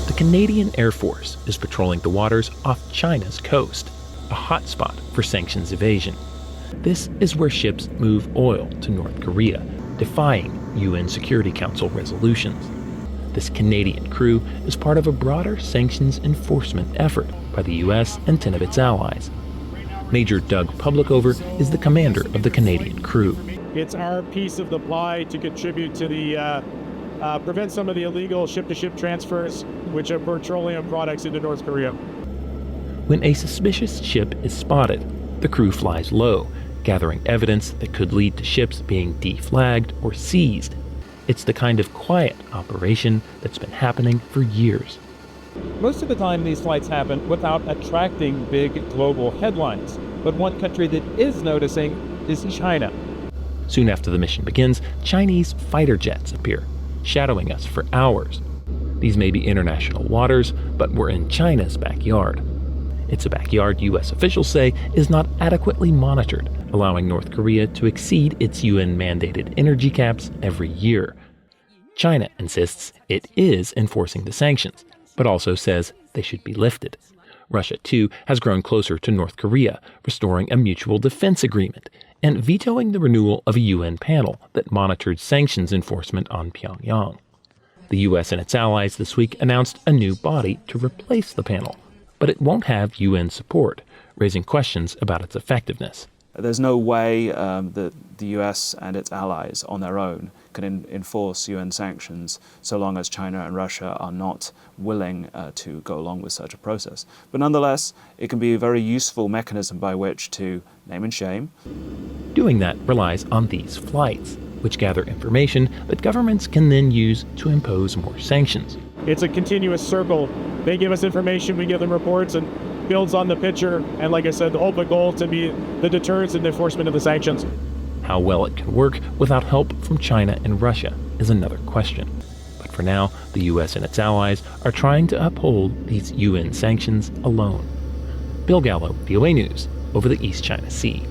The Canadian Air Force is patrolling the waters off China's coast, a hotspot for sanctions evasion. This is where ships move oil to North Korea, defying UN Security Council resolutions. This Canadian crew is part of a broader sanctions enforcement effort by the US and 10 of its allies. Major Doug Publicover is the commander of the Canadian crew. It's our piece of the pie to contribute to the prevent some of the illegal ship-to-ship transfers, which are petroleum products into North Korea. When a suspicious ship is spotted, the crew flies low, gathering evidence that could lead to ships being deflagged or seized. It's the kind of quiet operation that's been happening for years. Most of the time these flights happen without attracting big global headlines. But one country that is noticing is China. Soon after the mission begins, Chinese fighter jets appear, shadowing us for hours. These may be international waters, but we're in China's backyard. It's a backyard U.S. officials say is not adequately monitored, allowing North Korea to exceed its UN-mandated energy caps every year. China insists it is enforcing the sanctions, but also says they should be lifted. Russia, too, has grown closer to North Korea, restoring a mutual defense agreement and vetoing the renewal of a UN panel that monitored sanctions enforcement on Pyongyang. The U.S. and its allies this week announced a new body to replace the panel, but it won't have UN support, raising questions about its effectiveness. There's no way that the US and its allies on their own can enforce UN sanctions so long as China and Russia are not willing to go along with such a process. But nonetheless, it can be a very useful mechanism by which to name and shame. Doing that relies on these flights, which gather information that governments can then use to impose more sanctions. It's a continuous circle. They give us information, we give them reports, and builds on the picture. And like I said, the ultimate goal to be the deterrence and the enforcement of the sanctions. How well it can work without help from China and Russia is another question. But for now, the U.S. and its allies are trying to uphold these UN sanctions alone. Bill Gallo, VOA News, over the East China Sea.